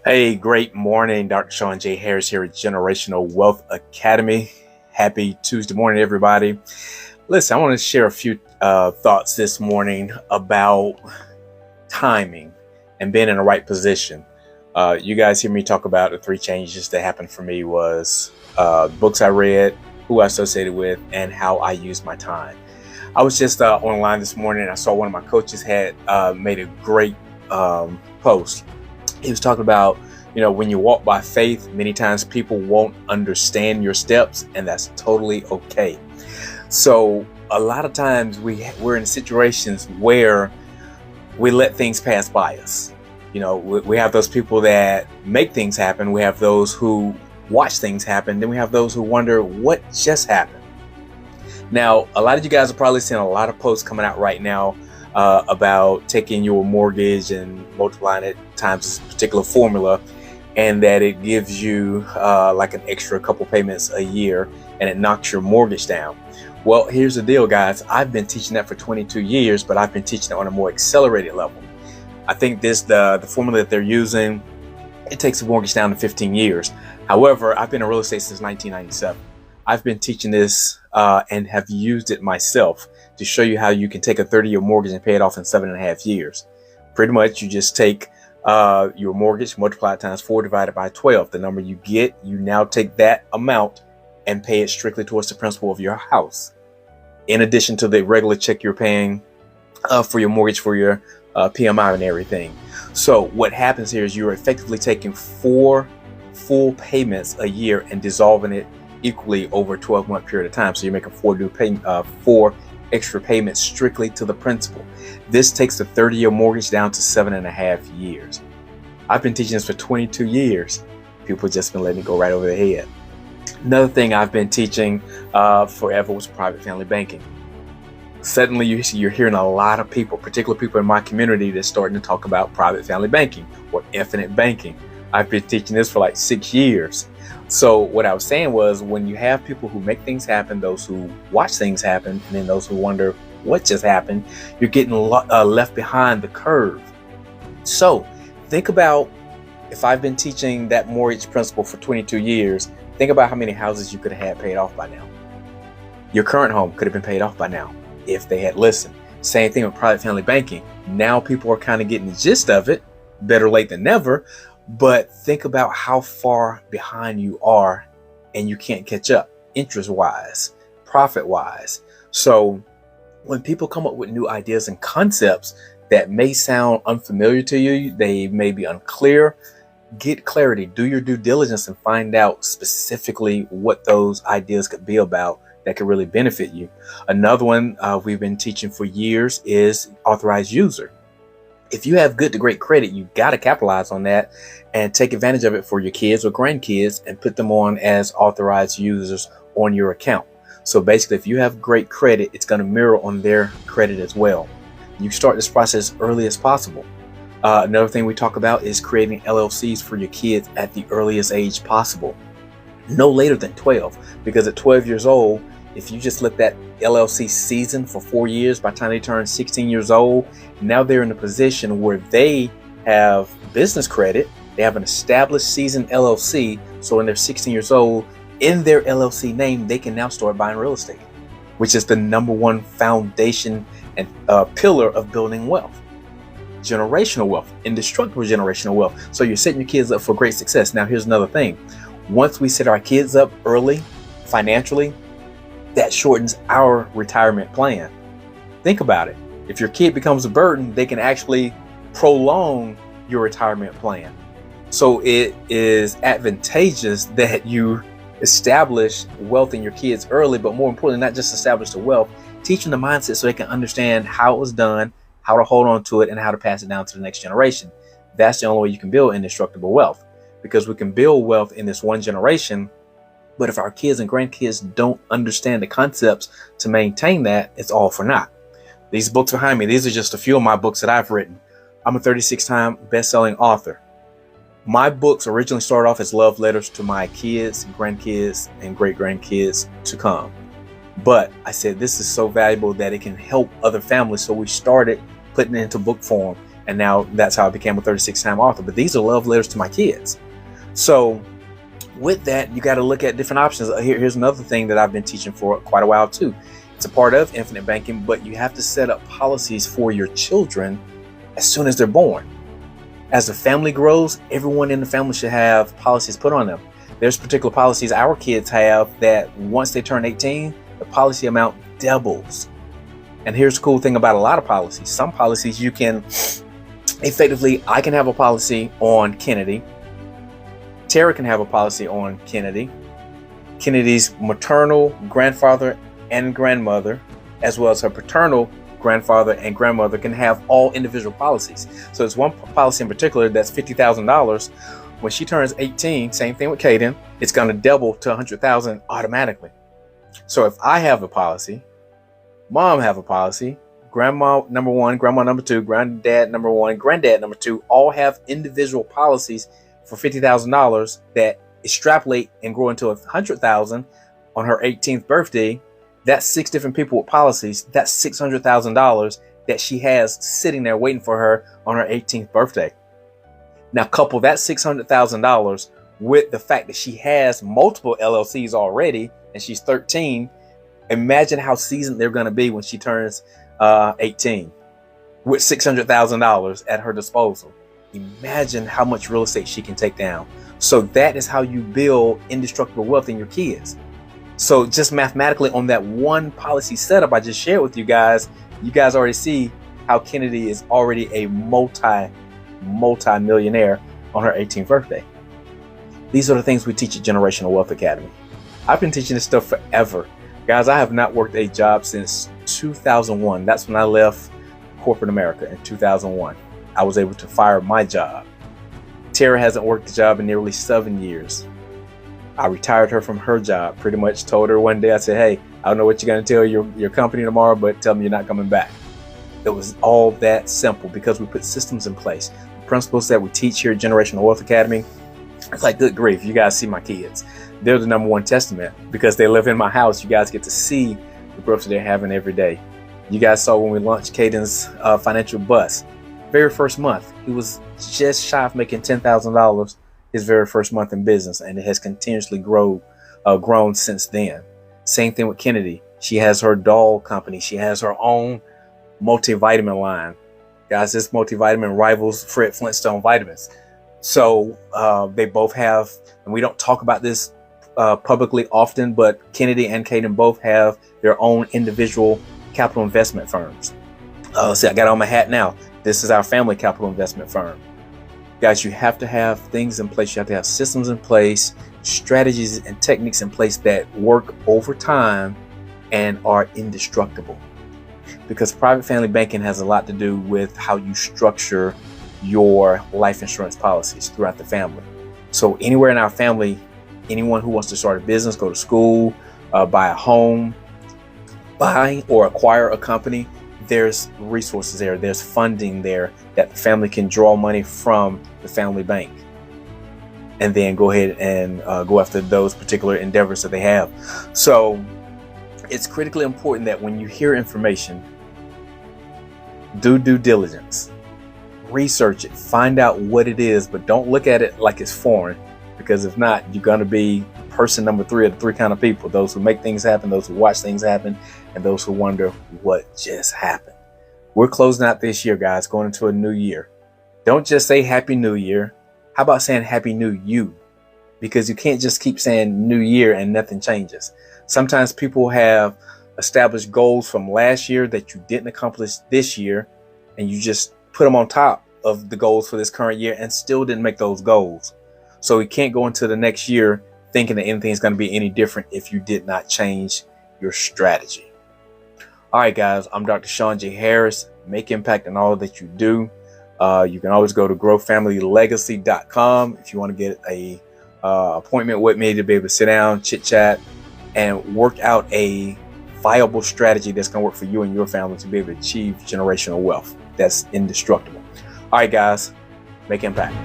Hey, great morning. Dr. Sean J. Harris here at Generational Wealth Academy. Happy Tuesday morning, everybody. Listen, I want to share a few thoughts this morning about timing and being in the right position. You guys hear me talk about the three changes that happened for me was books I read, who I associated with, and how I used my time. I was just online this morning and I saw one of my coaches had made a great post. He was talking about, when you walk by faith, many times people won't understand your steps, and that's totally okay. So a lot of times we're in situations where we let things pass by us. We have those people that make things happen. We have those who watch things happen. Then we have those who wonder what just happened. Now, a lot of you guys are probably seeing a lot of posts coming out right now about taking your mortgage and multiplying it times a particular formula, and that it gives you like an extra couple payments a year and it knocks your mortgage down. Well, here's the deal, guys. I've been teaching that for 22 years, but I've been teaching it on a more accelerated level. I think the formula that they're using, it takes the mortgage down to 15 years. However, I've been in real estate since 1997. I've been teaching this and have used it myself to show you how you can take a 30-year mortgage and pay it off in 7.5 years. Pretty much, you just take your mortgage, multiply it times 4 divided by 12. The number you get, you now take that amount and pay it strictly towards the principal of your house, in addition to the regular check you're paying for your mortgage, for your PMI and everything. So what happens here is you're effectively taking 4 full payments a year and dissolving it equally over a 12-month period of time. So you're making 4 extra payments strictly to the principal. This takes the 30-year mortgage down to 7.5 years. I've been teaching this for 22 years. People just been letting it go right over their head. Another thing I've been teaching forever was private family banking. Suddenly you're hearing a lot of people, particularly people in my community, that's starting to talk about private family banking or infinite banking. I've been teaching this for like 6 years. So what I was saying was, when you have people who make things happen, those who watch things happen, and then those who wonder what just happened, you're getting left behind the curve. So think about, if I've been teaching that mortgage principle for 22 years, think about how many houses you could have had paid off by now. Your current home could have been paid off by now if they had listened. Same thing with private family banking. Now people are kind of getting the gist of it. Better late than never. But think about how far behind you are and you can't catch up, interest-wise, profit-wise. So when people come up with new ideas and concepts that may sound unfamiliar to you, they may be unclear, get clarity, do your due diligence and find out specifically what those ideas could be about that could really benefit you. Another one we've been teaching for years is authorized user. If you have good to great credit, you got to capitalize on that and take advantage of it for your kids or grandkids and put them on as authorized users on your account. So basically, if you have great credit, it's going to mirror on their credit as well. You start this process as early as possible. Another thing we talk about is creating LLCs for your kids at the earliest age possible. No later than 12, because at 12 years old, if you just let that LLC season for 4 years, by the time they turn 16 years old, now they're in a position where they have business credit. They have an established seasoned LLC. So when they're 16 years old, in their LLC name, they can now start buying real estate, which is the number one foundation and pillar of building wealth. Generational wealth, indestructible generational wealth. So you're setting your kids up for great success. Now, here's another thing. Once we set our kids up early financially, that shortens our retirement plan. Think about it. If your kid becomes a burden, they can actually prolong your retirement plan. So it is advantageous that you establish wealth in your kids early, but more importantly, not just establish the wealth, teach them the mindset so they can understand how it was done, how to hold on to it, and how to pass it down to the next generation. That's the only way you can build indestructible wealth, because we can build wealth in this one generation. But if our kids and grandkids don't understand the concepts to maintain that, it's all for naught. These books behind me, these are just a few of my books that I've written. I'm a 36-time best-selling author. My books originally started off as love letters to my kids, grandkids, and great-grandkids to come. But I said this is so valuable that it can help other families, so we started putting it into book form. And now that's how I became a 36-time author. But these are love letters to my kids. So with that, you got to look at different options. Here's another thing that I've been teaching for quite a while too. It's a part of infinite banking, but you have to set up policies for your children as soon as they're born. As the family grows, everyone in the family should have policies put on them. There's particular policies our kids have that once they turn 18, the policy amount doubles. And here's the cool thing about a lot of policies. Some policies you can effectively, I can have a policy on Kennedy. Tara can have a policy on Kennedy. Kennedy's maternal grandfather and grandmother, as well as her paternal grandfather and grandmother, can have all individual policies. So there's one policy in particular that's $50,000. When she turns 18, same thing with Kaden, it's going to double to $100,000 automatically. So if I have a policy, mom have a policy, grandma number one, grandma number two, granddad number one, granddad number two, all have individual policies for $50,000 that extrapolate and grow into $100,000 on her 18th birthday. That's 6 different people with policies. That's $600,000 that she has sitting there waiting for her on her 18th birthday. Now couple that $600,000 with the fact that she has multiple LLCs already and she's 13. Imagine how seasoned they're going to be when she turns 18 with $600,000 at her disposal. Imagine how much real estate she can take down. So that is how you build indestructible wealth in your kids. So just mathematically on that one policy setup I just shared with you guys already see how Kennedy is already a multi-millionaire on her 18th birthday. These are the things we teach at Generational Wealth Academy. I've been teaching this stuff forever. Guys, I have not worked a job since 2001. That's when I left corporate America in 2001. I was able to fire my job. Tara hasn't worked a job in nearly 7 years. I retired her from her job, pretty much told her one day, I said, hey, I don't know what you're going to tell your company tomorrow, but tell me you're not coming back. It was all that simple because we put systems in place. The principles that we teach here at Generational Wealth Academy, it's like, good grief, you guys see my kids. They're the number one testament because they live in my house. You guys get to see the growth that they're having every day. You guys saw when we launched Caden's financial bus. Very first month, he was just shy of making $10,000 his very first month in business, and it has continuously grown since then. Same thing with Kennedy. She has her doll company. She has her own multivitamin line. Guys, this multivitamin rivals Fred Flintstone vitamins. So they both have, and we don't talk about this publicly often, but Kennedy and Kaden both have their own individual capital investment firms. See, I got on my hat now. This is our family capital investment firm. Guys, you have to have things in place. You have to have systems in place, strategies and techniques in place that work over time and are indestructible. Because private family banking has a lot to do with how you structure your life insurance policies throughout the family. So anywhere in our family, anyone who wants to start a business, go to school, buy a home, buy or acquire a company, there's resources there, there's funding there that the family can draw money from the family bank and then go ahead and go after those particular endeavors that they have. So it's critically important that when you hear information, do due diligence, research it, find out what it is, but don't look at it like it's foreign, because if not, you're going to be person number 3 of the 3 kind of people: those who make things happen, those who watch things happen, and those who wonder what just happened. We're closing out this year, guys, going into a new year. Don't just say Happy New Year. How about saying Happy New You? Because you can't just keep saying New Year and nothing changes. Sometimes people have established goals from last year that you didn't accomplish this year, and you just put them on top of the goals for this current year and still didn't make those goals. So we can't go into the next year thinking that anything is going to be any different if you did not change your strategy. All right, guys, I'm Dr. Sean J. Harris. Make impact in all that you do. You can always go to growfamilylegacy.com if you want to get a appointment with me to be able to sit down, chit chat, and work out a viable strategy that's going to work for you and your family to be able to achieve generational wealth that's indestructible. All right, guys, make impact.